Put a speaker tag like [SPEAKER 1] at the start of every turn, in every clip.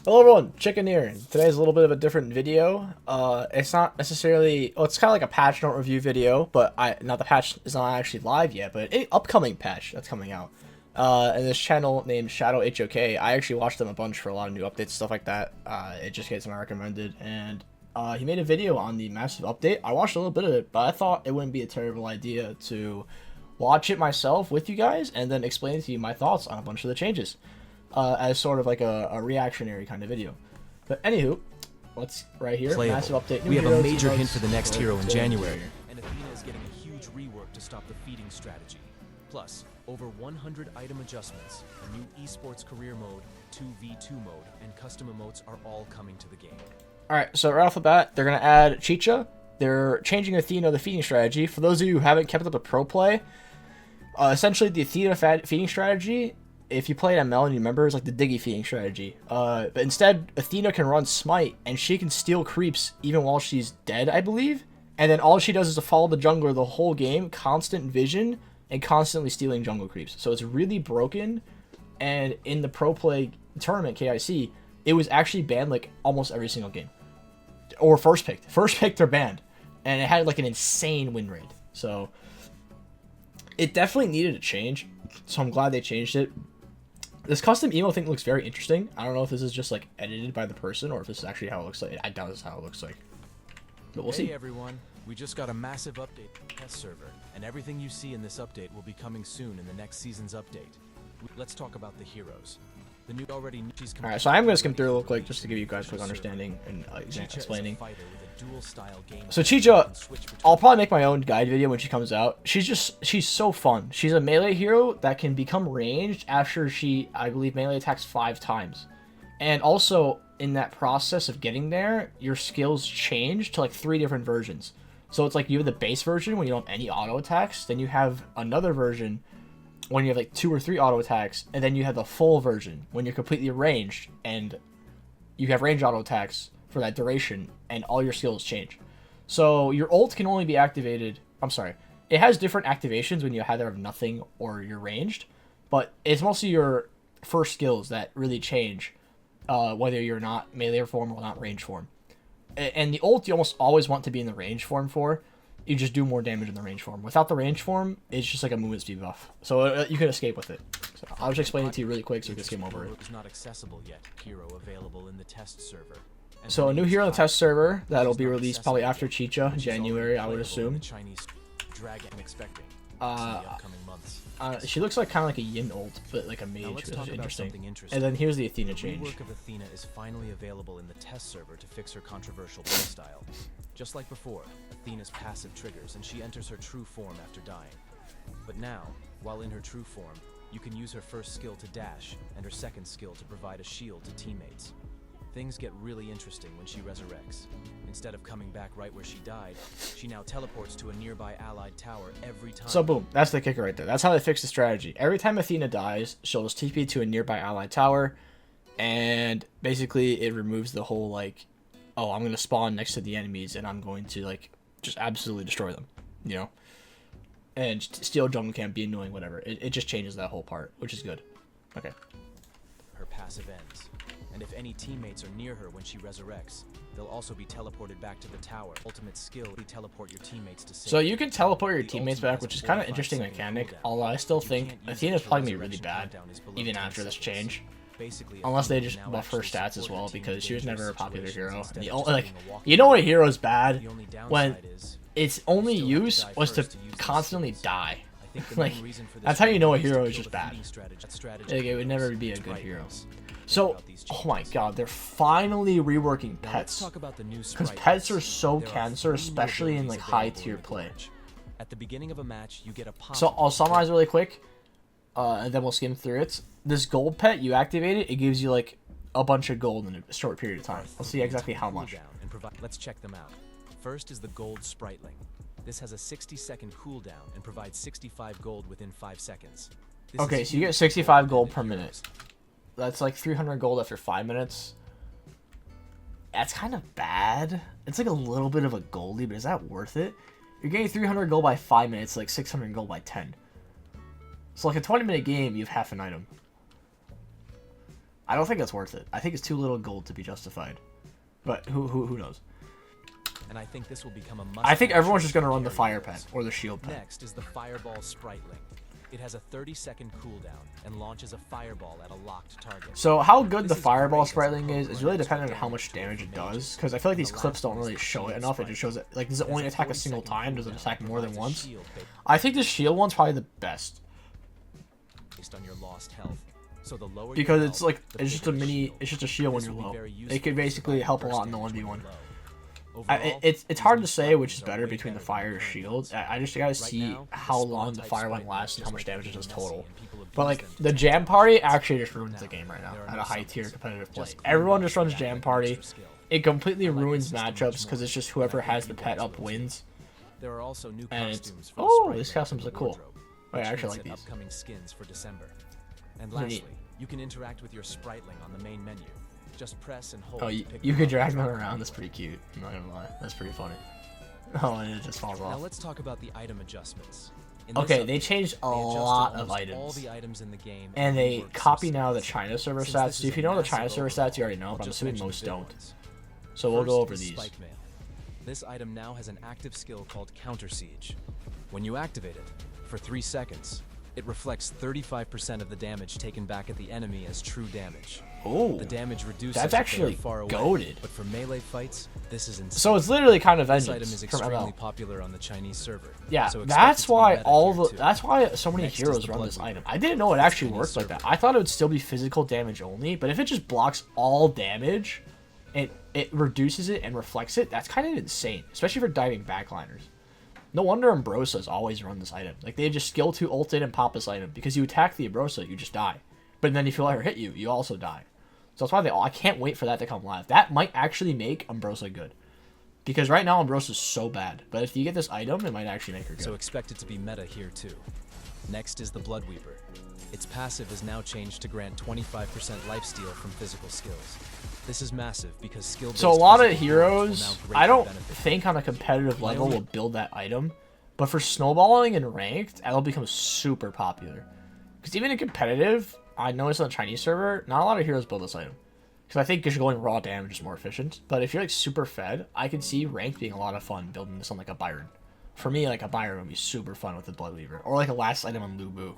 [SPEAKER 1] Hello everyone, Chicken here. Today's a little bit of a different video. It's not necessarily, well, it's kind of like a patch note review video, but not the patch is not actually live yet, but an upcoming patch that's coming out. And this channel named Shadow HOK, I actually watched them a bunch for a lot of new updates, stuff like that. It just gets my recommended, and he made a video on the massive update. I watched a little bit of it, but I thought it wouldn't be a terrible idea to watch it myself with you guys and then explain to you my thoughts on a bunch of the changes. As sort of like a reactionary kind of video. But anywho, let's right here,
[SPEAKER 2] Playable.
[SPEAKER 1] massive update.
[SPEAKER 2] We have a major hint for the next hero in January.
[SPEAKER 3] And Athena is getting a huge rework to stop the feeding strategy. Plus, over 100 item adjustments, a new esports career mode, 2v2 mode, and custom emotes are all coming to the game.
[SPEAKER 1] Alright, so right off the bat, they're going to add Chicha. They're changing Athena, the feeding strategy. For those of you who haven't kept up the pro play, essentially the Athena feeding strategy, if you play it ML and you remember, it's like the Diggy feeding strategy. But instead, Athena can run Smite, and she can steal creeps even while she's dead, I believe. And then all she does is to follow the jungler the whole game, constant vision, and constantly stealing jungle creeps. So it's really broken, and in the pro play tournament, KIC, it was actually banned like almost every single game. Or first picked. First picked or banned. And it had like an insane win rate. So it definitely needed a change. So I'm glad they changed it. This custom emo thing looks very interesting. I don't know if this is just like edited by the person or if this is actually how it looks like. I doubt this is how it looks like. But we'll see.
[SPEAKER 3] Hey everyone, we just got a massive update to the test server, and everything you see in this update will be coming soon in the next season's update. Let's talk about the heroes. The new already she's
[SPEAKER 1] Alright, so I'm going to skim through real quick just to give you guys a quick understanding and explaining. So Chicha, I'll probably make my own guide video when she comes out. She's so fun. She's a melee hero that can become ranged after she, I believe, melee attacks 5 times. And also, in that process of getting there, your skills change to like 3 different versions. So it's like you have the base version when you don't have any auto attacks, then you have another version when you have like 2 or 3 auto attacks, and then you have the full version when you're completely ranged and you have range auto attacks for that duration, and all your skills change. So your ult can only be activated, I'm sorry, it has different activations when you either have nothing or you're ranged, but it's mostly your first skills that really change whether you're not melee form or not range form. And the ult you almost always want to be in the range form for. You just do more damage in the range form. Without the range form, it's just like a movement speed buff. So you can escape with it. So I'll just explain it to you really quick so you can skim over it.
[SPEAKER 3] Not accessible yet. Hero available in the test server.
[SPEAKER 1] So a new hero in the test server that'll be released probably after Chicha, January, I would assume. She looks like kind of like a Yin ult, but like a mage, which is interesting. And then here's the Athena change.
[SPEAKER 3] The rework of Athena is finally available in the test server to fix her controversial playstyle. Just like before, Athena's passive triggers and she enters her true form after dying. But now, while in her true form, you can use her first skill to dash and her second skill to provide a shield to teammates. Things get really interesting when she resurrects. Instead of coming back right where she died, she now teleports to a nearby allied tower every time.
[SPEAKER 1] So boom, that's the kicker right there. That's how they fix the strategy. Every time Athena dies, she'll just TP to a nearby allied tower, and basically it removes the whole like, oh, I'm going to spawn next to the enemies and I'm going to like just absolutely destroy them, you know? And steal jungle camp, be annoying, whatever. It just changes that whole part, which is good. Okay.
[SPEAKER 3] Her passive ends. And if any teammates are near her when she resurrects, they'll also be teleported back to the tower. Ultimate skill, you teleport your teammates to safety.
[SPEAKER 1] So you can teleport your teammates back, which is kind of interesting mechanic, although I still think Athena's probably going to be really bad, even after this change. Unless they just buff her stats as well, because she was never a popular hero. And like, you know what a hero is bad? When its only use was to constantly die. Like, that's how you know a hero is just bad. Like, it would never be a good hero. So, oh my god, they're finally reworking pets. Because pets are so cancer, especially in like high tier play.
[SPEAKER 3] At the beginning of a match, you get a pop.
[SPEAKER 1] So I'll summarize really quick, and then we'll skim through it. This gold pet, you activate it, it gives you like a bunch of gold in a short period of time. Let's see exactly how much.
[SPEAKER 3] Let's check them out. First is the gold spriteling. This has a 60-second cooldown and provides 65 gold within 5 seconds.
[SPEAKER 1] Okay, so you get 65 gold per minute. That's like 300 gold after 5 minutes. That's kind of bad. It's like a little bit of a goldie, but is that worth it? You're getting 300 gold by 5 minutes, like 600 gold by 10. So like a 20-minute game, you have half an item. I don't think it's worth it. I think it's too little gold to be justified. But who knows?
[SPEAKER 3] And I think this will become a
[SPEAKER 1] I think everyone's just gonna run the fire pet or the shield pet.
[SPEAKER 3] Next is the Fireball Spriteling. It has a 30-second cooldown and launches a fireball at a locked target.
[SPEAKER 1] So how good the Fireball Spriteling is really dependent on how much damage it does. Because I feel like these clips don't really show it enough. It just shows it, like, does it only attack a single time? Does it attack more than once? I think the shield one's probably the best.
[SPEAKER 3] Based on your lost health. So the lower
[SPEAKER 1] because it's like, it's just a mini, it's just a shield when you're low. It could basically help a lot in the 1v1. It's hard to say which is better between the fire or shield. I just gotta see how long the fire one lasts and how much damage it does total. But like the jam party actually just ruins the game right now at a high tier competitive play. Everyone just runs jam party. It completely ruins matchups because it's just whoever has the pet up wins.
[SPEAKER 3] There are also new
[SPEAKER 1] And it's
[SPEAKER 3] costumes for
[SPEAKER 1] these costumes look cool. I actually like these.
[SPEAKER 3] Upcoming skins for December. And lastly, you can interact with your Spriteling on the main menu. Just press and hold.
[SPEAKER 1] Oh, you could drag them around. That's pretty cute. I'm not gonna lie. That's pretty funny. Oh, and it just falls off.
[SPEAKER 3] Now let's talk about the item adjustments.
[SPEAKER 1] Okay, they changed a lot of items.
[SPEAKER 3] All the items in the game
[SPEAKER 1] and they copy now the China server stats. So if you know the China server stats, you already know, but I'm assuming most don't. So we'll go over these.
[SPEAKER 3] This item now has an active skill called Counter Siege. When you activate it, for 3 seconds, it reflects 35% of the damage taken back at the enemy as true damage.
[SPEAKER 1] Oh,
[SPEAKER 3] the damage reduces.
[SPEAKER 1] That's actually goated.
[SPEAKER 3] But for melee fights, this is insane.
[SPEAKER 1] So it's literally kind of vengeance.
[SPEAKER 3] This item is extremely popular on the Chinese server.
[SPEAKER 1] Yeah,
[SPEAKER 3] so
[SPEAKER 1] that's why that's why so many heroes run this item. I didn't know it actually worked like that. I thought it would still be physical damage only, but if it just blocks all damage, it reduces it and reflects it. That's kind of insane, especially for diving backliners. No wonder Ambrosas always run this item. Like, they just skill 2 ult in and pop this item. Because you attack the Ambrosa, you just die. But then if you let her hit you, you also die. So that's why I can't wait for that to come live. That might actually make Ambrosa good. Because right now Ambrosa's so bad. But if you get this item, it might actually make her good.
[SPEAKER 3] So expect it to be meta here too. Next is the Bloodweaver. Its passive is now changed to grant 25% lifesteal from physical skills. This is massive because skill.
[SPEAKER 1] So a lot of heroes, I don't think on a competitive level will build that item, but for snowballing and ranked, that'll become super popular. Because even in competitive, I noticed on the Chinese server, not a lot of heroes build this item. Because I think just going raw damage is more efficient. But if you're like super fed, I can see ranked being a lot of fun building this on like a Byron. For me, like a Byron would be super fun with the Bloodweaver, or like a last item on Mlbb.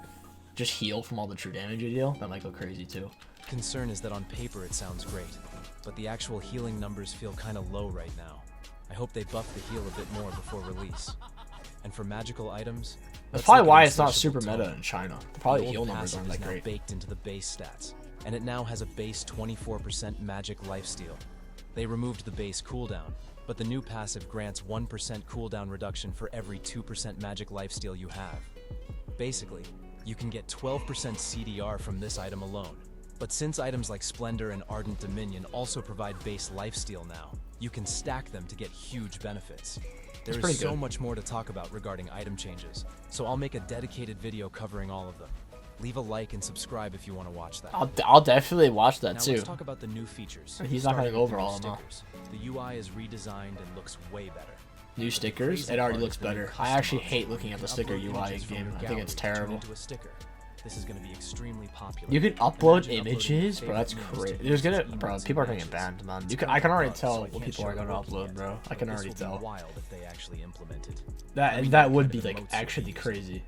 [SPEAKER 1] Just heal from all the true damage you deal. That might go crazy too.
[SPEAKER 3] Concern is that on paper it sounds great, but the actual healing numbers feel kind of low right now. I hope they buff the heal a bit more before release. And for magical items,
[SPEAKER 1] that's probably why it's not super meta in China. Probably the heal numbers aren't that great.
[SPEAKER 3] Baked into the base stats, and it now has a base 24% magic lifesteal. They removed the base cooldown, but the new passive grants 1% cooldown reduction for every 2% magic lifesteal you have. Basically, you can get 12% CDR from this item alone. But since items like Splendor and Ardent Dominion also provide base lifesteal now, you can stack them to get huge benefits. There is so much more to talk about regarding item changes, so I'll make a dedicated video covering all of them. Leave a like and subscribe if you want to watch that.
[SPEAKER 1] I'll definitely watch that too.
[SPEAKER 3] Now let's talk about the new features.
[SPEAKER 1] He's not going to go over all of them.
[SPEAKER 3] The UI is redesigned and looks way better.
[SPEAKER 1] New stickers? It already looks better. I actually hate looking at the sticker UI in game. I think it's terrible.
[SPEAKER 3] This is going to be extremely popular.
[SPEAKER 1] You can upload images, bro. That's crazy. There's bro. People are gonna get banned, man. I can already tell what people are gonna upload, bro. I can already tell.
[SPEAKER 3] Wild if they actually implement it.
[SPEAKER 1] That would be like actually crazy.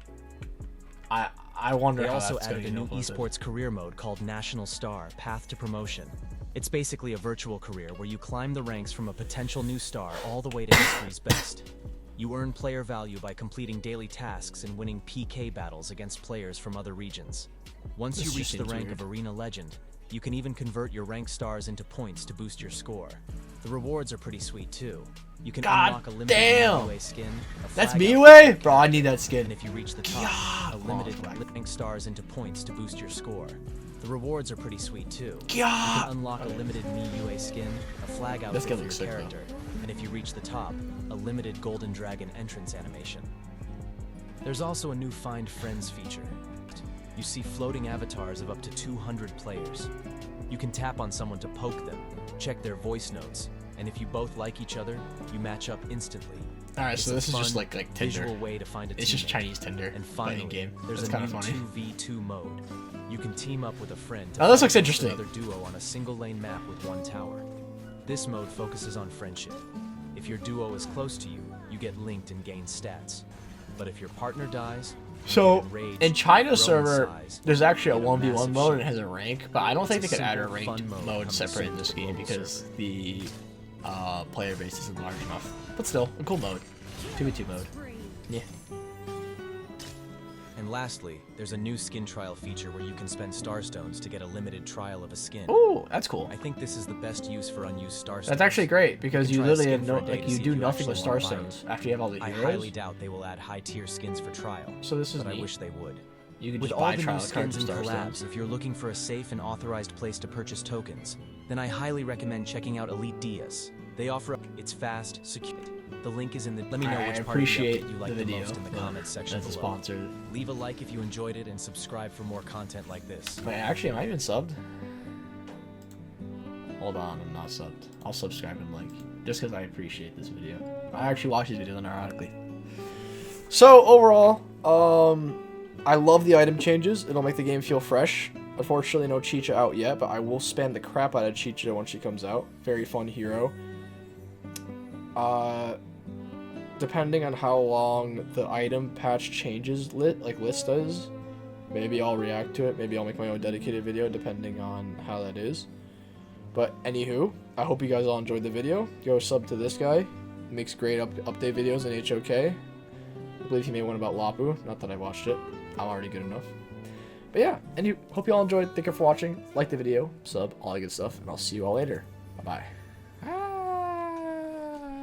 [SPEAKER 1] I wonder.
[SPEAKER 3] They also added a new esports career mode called National Star: Path to Promotion. It's basically a virtual career where you climb the ranks from a potential new star all the way to history's best. You earn player value by completing daily tasks and winning PK battles against players from other regions. Once you reach the rank of Arena Legend, you can even convert your rank stars into points to boost your score. The rewards are pretty sweet too. You can unlock a limited Mlbb skin. That's
[SPEAKER 1] Mlbb? Bro, I need that skin.
[SPEAKER 3] And if you reach the top, a limited rank stars into points to boost your score. The rewards are pretty sweet too. You can unlock a limited Mlbb skin, a flag outfit for your character, and if you reach the top, a limited Golden Dragon entrance animation. There's also a new Find Friends feature. You see floating avatars of up to 200 players. You can tap on someone to poke them, check their voice notes, and if you both like each other, you match up instantly.
[SPEAKER 1] Alright, so this is just like Tinder.
[SPEAKER 3] Way to find a
[SPEAKER 1] it's just Chinese Tinder.
[SPEAKER 3] And finally,
[SPEAKER 1] game.
[SPEAKER 3] There's a new 2v2 mode. You can team up with a friend to
[SPEAKER 1] Now this
[SPEAKER 3] fight
[SPEAKER 1] looks
[SPEAKER 3] against
[SPEAKER 1] interesting.
[SPEAKER 3] another duo on a single lane map with one tower. This mode focuses on friendship. If your duo is close to you, you get linked and gain stats. But if your partner dies, you
[SPEAKER 1] So,
[SPEAKER 3] get enraged,
[SPEAKER 1] in China's
[SPEAKER 3] grow in
[SPEAKER 1] server,
[SPEAKER 3] size,
[SPEAKER 1] there's actually a
[SPEAKER 3] and get
[SPEAKER 1] 1v1
[SPEAKER 3] massive
[SPEAKER 1] mode and it
[SPEAKER 3] shield.
[SPEAKER 1] has a rank, but I don't think they
[SPEAKER 3] It's a
[SPEAKER 1] could add a
[SPEAKER 3] simple,
[SPEAKER 1] ranked
[SPEAKER 3] fun mode
[SPEAKER 1] mode
[SPEAKER 3] coming
[SPEAKER 1] separate
[SPEAKER 3] soon
[SPEAKER 1] in this
[SPEAKER 3] to the
[SPEAKER 1] game
[SPEAKER 3] global
[SPEAKER 1] because
[SPEAKER 3] server.
[SPEAKER 1] the player base isn't large enough. But still, a cool mode. 2v2 mode. Yeah.
[SPEAKER 3] And lastly, there's a new skin trial feature where you can spend star stones to get a limited trial of a skin.
[SPEAKER 1] Ooh, that's cool.
[SPEAKER 3] I think this is the best use for unused star stones.
[SPEAKER 1] That's actually great because
[SPEAKER 3] You
[SPEAKER 1] you
[SPEAKER 3] can try a
[SPEAKER 1] literally
[SPEAKER 3] skin
[SPEAKER 1] have
[SPEAKER 3] for
[SPEAKER 1] no,
[SPEAKER 3] a day
[SPEAKER 1] like,
[SPEAKER 3] to
[SPEAKER 1] you
[SPEAKER 3] see
[SPEAKER 1] do
[SPEAKER 3] if you
[SPEAKER 1] nothing with
[SPEAKER 3] actually
[SPEAKER 1] star
[SPEAKER 3] wanna buy it.
[SPEAKER 1] stones after you have all the
[SPEAKER 3] I
[SPEAKER 1] heroes.
[SPEAKER 3] highly doubt they will add high-tier skins for trial,
[SPEAKER 1] So this is
[SPEAKER 3] but I
[SPEAKER 1] neat.
[SPEAKER 3] wish they would.
[SPEAKER 1] You can
[SPEAKER 3] With
[SPEAKER 1] just
[SPEAKER 3] all
[SPEAKER 1] buy
[SPEAKER 3] the
[SPEAKER 1] trial
[SPEAKER 3] new
[SPEAKER 1] cards
[SPEAKER 3] skins
[SPEAKER 1] with
[SPEAKER 3] and
[SPEAKER 1] star
[SPEAKER 3] collabs,
[SPEAKER 1] stones.
[SPEAKER 3] if you're looking for a safe and authorized place to purchase tokens, then I highly recommend checking out Elite Diaz. They offer it's fast, secure. The link is in the. Let me know
[SPEAKER 1] I
[SPEAKER 3] which part of the
[SPEAKER 1] appreciate
[SPEAKER 3] update you
[SPEAKER 1] the
[SPEAKER 3] like the
[SPEAKER 1] video.
[SPEAKER 3] most in the comments section
[SPEAKER 1] That's a
[SPEAKER 3] below.
[SPEAKER 1] sponsor.
[SPEAKER 3] Leave a like if you enjoyed it and subscribe for more content like this.
[SPEAKER 1] Wait, actually, am I even subbed? Hold on, I'm not subbed. I'll subscribe and like, just because I appreciate this video. I actually watch these videos unironically. So overall, I love the item changes. It'll make the game feel fresh. Unfortunately, no Chicha out yet, but I will spam the crap out of Chicha when she comes out. Very fun hero. Depending on how long the item patch changes list does, maybe I'll react to it. Maybe I'll make my own dedicated video depending on how that is. But anywho, I hope you guys all enjoyed the video. Go sub to this guy. He makes great update videos in HOK. I believe he made one about Lapu. Not that I watched it. I'm already good enough. But yeah, and hope you all enjoyed. Thank you for watching. Like the video, sub, all that good stuff, and I'll see you all later. Bye-bye.